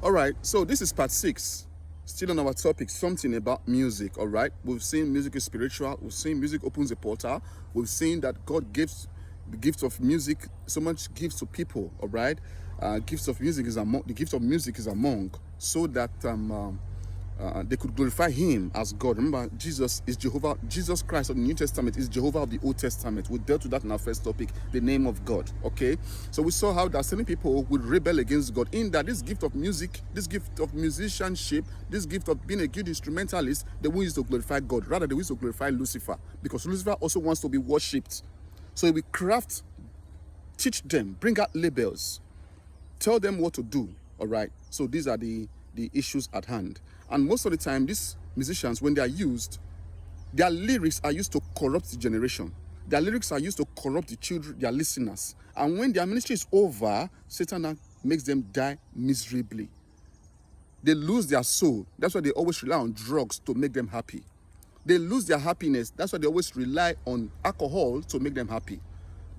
All right, so this is part 6. Still on our topic, something about music. All right, we've seen music is spiritual. We've seen music opens a portal. We've seen that God gives the gift of music, so much gives to people. All right, gifts of music is among the gift of music is among, so that they could glorify him as God. Remember, Jesus is Jehovah. Jesus Christ of the New Testament is Jehovah of the Old Testament. We dealt with that in our first topic, the name of God. Okay, so we saw how that certain people would rebel against God, in that this gift of music, this gift of musicianship, this gift of being a good instrumentalist, they will use to glorify God. Rather, they will use to glorify Lucifer, because Lucifer also wants to be worshipped. So we craft, teach them, bring out labels, tell them what to do. All right, so these are the issues at hand. And most of the time, these musicians, when they are used, their lyrics are used to corrupt the generation. Their lyrics are used to corrupt the children, their listeners. And when their ministry is over, Satan now makes them die miserably. They lose their soul. That's why they always rely on drugs to make them happy. They lose their happiness. That's why they always rely on alcohol to make them happy.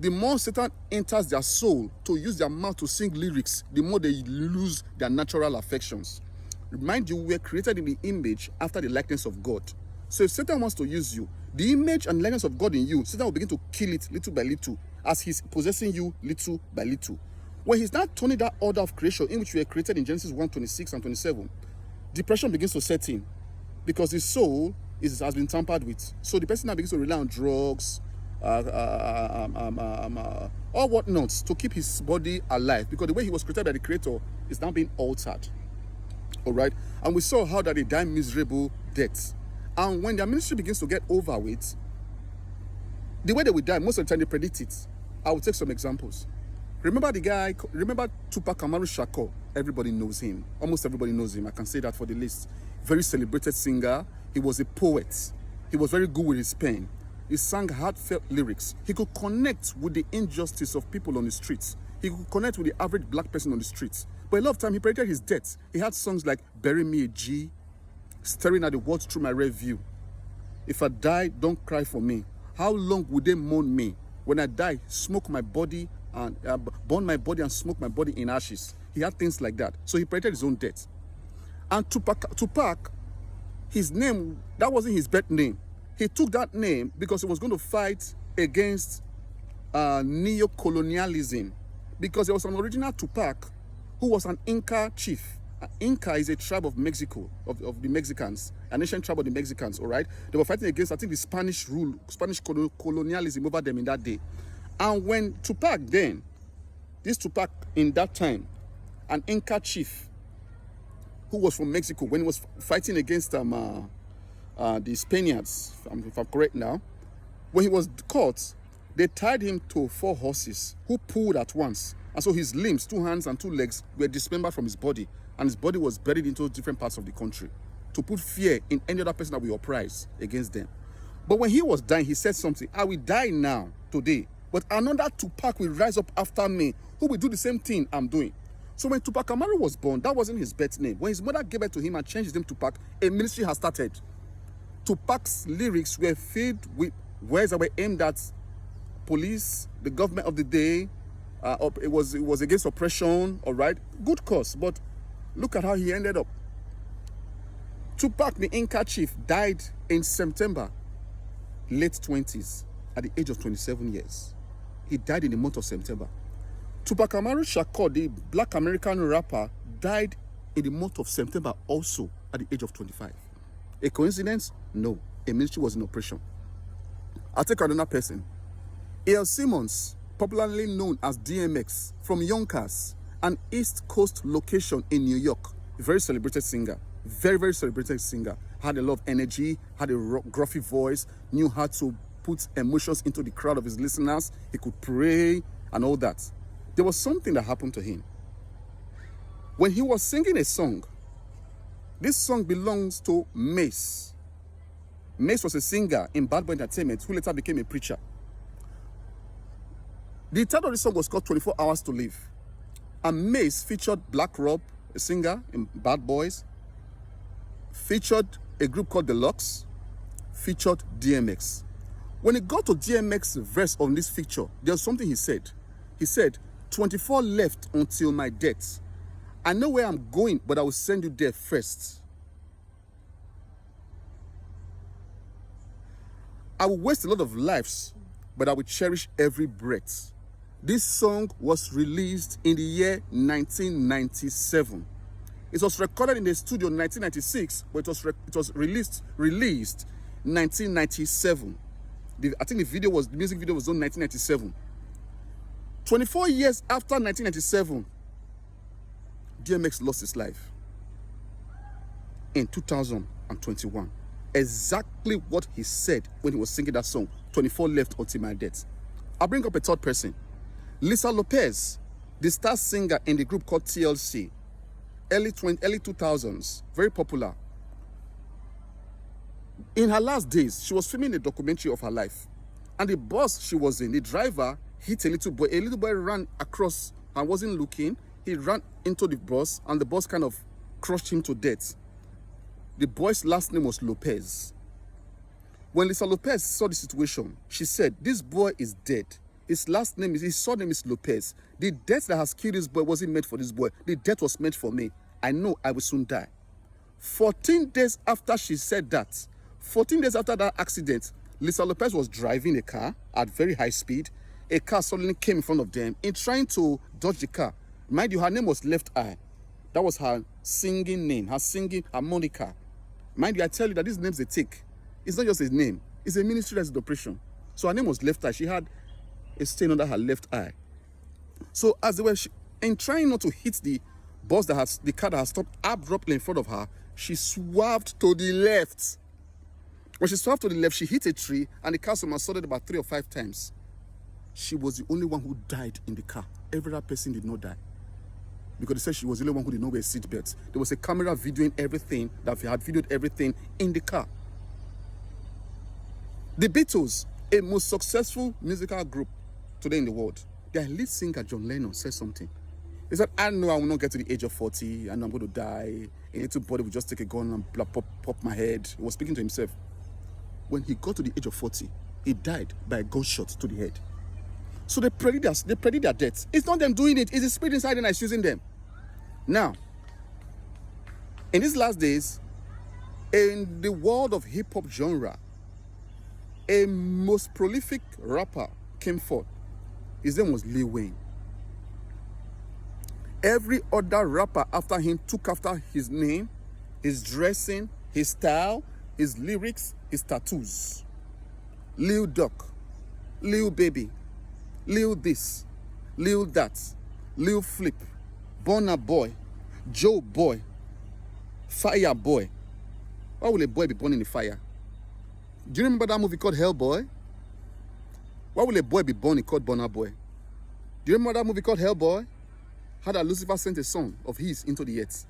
The more Satan enters their soul to use their mouth to sing lyrics, the more they lose their natural affections. Remind you, we were created in the image after the likeness of God. So if Satan wants to use you, the image and likeness of God in you, Satan will begin to kill it little by little, as he's possessing you little by little. When he's not turning that order of creation in which we were created in Genesis 1:26 and 27, depression begins to set in, because his soul has been tampered with. So the person now begins to rely on drugs, or whatnots to keep his body alive, because the way he was created by the Creator is now being altered. All right, and we saw how that they die miserable deaths. And when their ministry begins to get over with, the way they will die, most of the time they predict it. I will take some examples. Remember Tupac Amaru Shakur? Everybody knows him. Almost everybody knows him. I can say that for the list. Very celebrated singer. He was a poet. He was very good with his pen. He sang heartfelt lyrics. He could connect with the injustice of people on the streets. He could connect with the average black person on the streets. But a lot of time, he predicted his death. He had songs like Bury Me a G, Staring at the World Through My Rear View, If I Die, Don't Cry for Me, How Long Would They Mourn Me, When I Die, Smoke My Body and Burn My Body and Smoke My Body in Ashes. He had things like that. So he predicted his own death. And Tupac, his name, that wasn't his birth name. He took that name because he was going to fight against neo-colonialism, because there was an original Tupac who was an Inca chief. Inca is a tribe of Mexico, of the Mexicans, an ancient tribe of the Mexicans, all right? They were fighting against, I think, the Spanish colonialism over them in that day. And when Tupac then, this Tupac in that time, an Inca chief who was from Mexico, when he was fighting against the Spaniards, if I'm correct now, when he was caught, they tied him to 4 horses who pulled at once. And so his limbs, 2 hands and 2 legs, were dismembered from his body. And his body was buried into different parts of the country to put fear in any other person that will uprise against them. But when he was dying, he said something: I will die now, today, but another Tupac will rise up after me, who will do the same thing I'm doing. So when Tupac Amaru was born, that wasn't his birth name. When his mother gave it to him and changed his name to Tupac, a ministry has started. Tupac's lyrics were filled with words that were aimed at police, the government of the day. It was against oppression, all right? Good cause, but look at how he ended up. Tupac, the Inca chief, died in September, late 20s, at the age of 27 years. He died in the month of September. Tupac Amaru Shakur, the black American rapper, died in the month of September also, at the age of 25. A coincidence? No. A ministry was in operation. I'll take another person. A.L. Simmons, popularly known as DMX, from Yonkers, an East Coast location in New York. A very celebrated singer. Very, very celebrated singer. Had a lot of energy, had a gruffy voice, knew how to put emotions into the crowd of his listeners. He could pray and all that. There was something that happened to him. When he was singing a song, this song belongs to Mace. Mace was a singer in Bad Boy Entertainment who later became a preacher. The title of the song was called 24 Hours to Live. And Mace featured Black Rob, a singer in Bad Boys, featured a group called The Lux, featured DMX. When it got to DMX's verse on this feature, there was something he said. He said, 24 left until my death. I know where I'm going, but I will send you there first. I will waste a lot of lives, but I will cherish every breath. This song was released in the year 1997. It was recorded in the studio in 1996, but it was released 1997. I think the music video was done 1997. 24 years after 1997, DMX lost his life in 2021. Exactly what he said when he was singing that song, 24 left until my death. I'll bring up a third person. Lisa Lopez, the star singer in the group called TLC, early 2000s, very popular. In her last days, she was filming a documentary of her life. And the bus she was in, the driver hit a little boy. A little boy ran across and wasn't looking. He ran into the bus, and the bus kind of crushed him to death. The boy's last name was Lopez. When Lisa Lopez saw the situation, she said, this boy is dead. His surname is Lopez. The death that has killed this boy wasn't meant for this boy. The death was meant for me. I know I will soon die. 14 days after she said that, 14 days after that accident, Lisa Lopez was driving a car at very high speed. A car suddenly came in front of them. In trying to dodge the car, mind you, her name was Left Eye. That was her singing name, her moniker. Mind you, I tell you that these names they take. It's not just a name. It's a ministry that's in operation. So her name was Left Eye. She had a stain under her left eye. So as they were in trying not to hit the car that had stopped abruptly in front of her, she swerved to the left. When she swerved to the left, she hit a tree, and the car somersaulted about 3 or 5 times. She was the only one who died in the car. Every other person did not die, because they said she was the only one who did not wear seatbelts. There was a camera videoing everything, that had videoed everything in the car. The Beatles, a most successful musical group today in the world, their lead singer John Lennon said something. He said, I know I will not get to the age of 40. I know I'm going to die. A little body will just take a gun and pop my head. He was speaking to himself. When he got to the age of 40, he died by a gunshot to the head. So they predict their death. It's not them doing it. It's the spirit inside them that's using them. Now, in these last days, in the world of hip-hop genre, a most prolific rapper came forth. His name was Lil Wayne. Every other rapper after him took after his name, his dressing, his style, his lyrics, his tattoos. Lil Duck, Lil Baby, Lil this, Lil that, Lil Flip, Burna Boy, Joe Boy, Fire Boy. Why will a boy be born in the fire? Do you remember that movie called Hellboy? Why will a boy be born called Burna Boy? Do you remember that movie called Hellboy? How that Lucifer sent a son of his into the earth.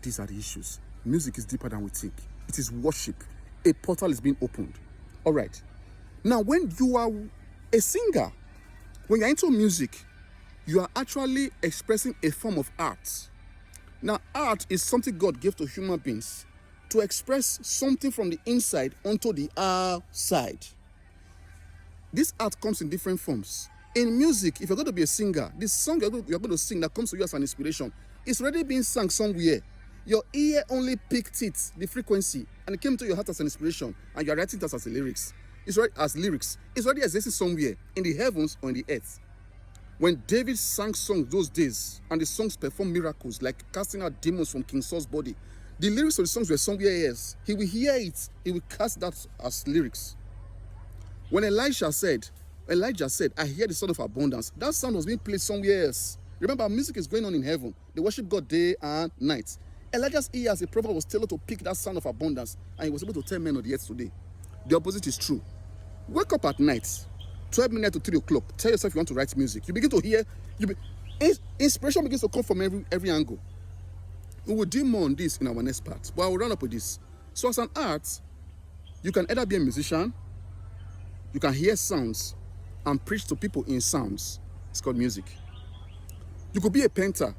These are the issues. Music is deeper than we think. It is worship. A portal is being opened. All right. Now, when you are a singer, when you're into music, you are actually expressing a form of art. Now, art is something God gave to human beings to express something from the inside onto the outside. This art comes in different forms. In music, if you're going to be a singer, this song you're going to sing that comes to you as an inspiration, it's already been sung somewhere. Your ear only picked it, the frequency, and it came to your heart as an inspiration, and you're writing it as lyrics. It's already existing somewhere, in the heavens or in the earth. When David sang songs those days, and the songs performed miracles, like casting out demons from King Saul's body, the lyrics of the songs were somewhere else. He will hear it, he will cast that as lyrics. When Elijah said, I hear the sound of abundance, that sound was being played somewhere else. Remember, music is going on in heaven. They worship God day and night. Elijah's ear as a prophet was tailored to pick that sound of abundance, and he was able to tell men on the earth today. The opposite is true. Wake up at night, 12 midnight to 3 o'clock. Tell yourself you want to write music. You begin to hear, inspiration begins to come from every angle. We will deal more on this in our next part, but I will run up with this. So as an art, you can either be a musician, you can hear sounds and preach to people in sounds. It's called music. You could be a painter.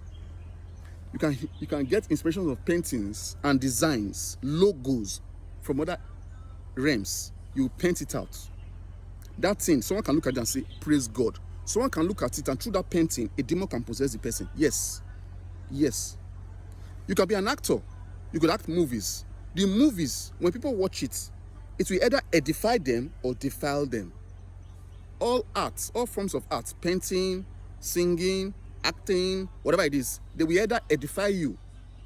You can get inspirations of paintings and designs, logos from other realms. You paint it out. That thing, someone can look at it and say, praise God. Someone can look at it, and through that painting, a demon can possess the person. Yes. Yes. You can be an actor. You could act movies. The movies, when people watch it, it will either edify them or defile them. All arts, all forms of art, painting, singing, acting, whatever it is, they will either edify you,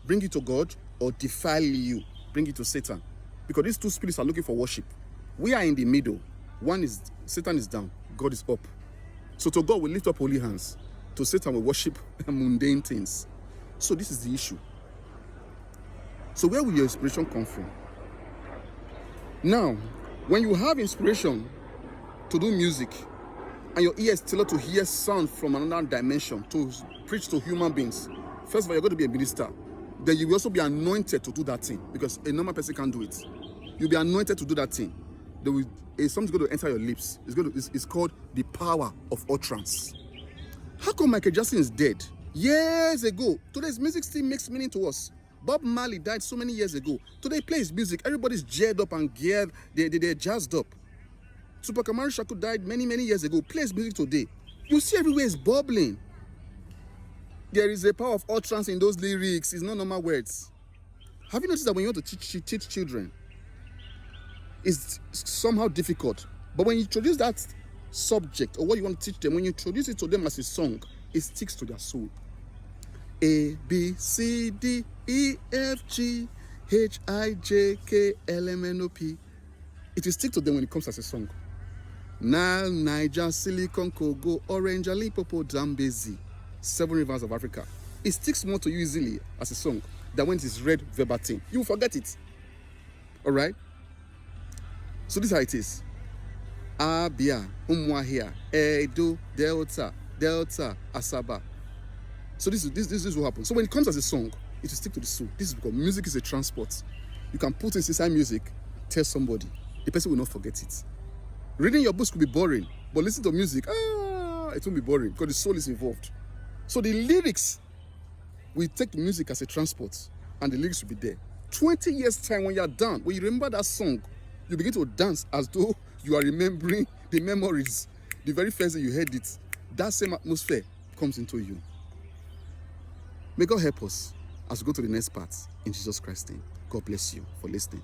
bring you to God, or defile you, bring you to Satan. Because these two spirits are looking for worship. We are in the middle. One is, Satan is down, God is up. So to God we lift up holy hands. To Satan we worship mundane things. So this is the issue. So where will your inspiration come from? Now, when you have inspiration to do music, and your ear is tailored to hear sound from another dimension, to preach to human beings, first of all, you're going to be a minister. Then you will also be anointed to do that thing, because a normal person can't do it. You'll be anointed to do that thing. Something's going to enter your lips. It's called the power of utterance. How come Michael Jackson is dead? Years ago. Today's music still makes meaning to us. Bob Marley died so many years ago. Today he plays music. Everybody's geared up and geared. They're jazzed up. Super Kamaru Shakur died many years ago. Plays music today. You see everywhere is bubbling. There is a power of utterance in those lyrics. It's not normal words. Have you noticed that when you want to teach children, it's somehow difficult. But when you introduce that subject or what you want to teach them, when you introduce it to them as a song, it sticks to their soul. A, B, C, D, E, F, G, H, I, J, K, L, M, N, O, P. It will stick to them when it comes as a song. Nile, Niger, Silicon, Congo, Orange, Limpopo, Zambezi, 7 rivers of Africa. It sticks more to you easily as a song than when it is read verbatim. You will forget it. All right? So this is how it is. Abia, Umuahia, Edo, Delta, Asaba. So this is what happens. So when it comes as a song, it will stick to the soul. This is because music is a transport. You can put it inside music, tell somebody. The person will not forget it. Reading your books could be boring, but listen to music, it won't be boring because the soul is involved. So the lyrics, we take the music as a transport, and the lyrics will be there. 20 years time when you're done, when you remember that song, you begin to dance as though you are remembering the memories. The very first day you heard it, that same atmosphere comes into you. May God help us as we go to the next part in Jesus Christ's name. God bless you for listening.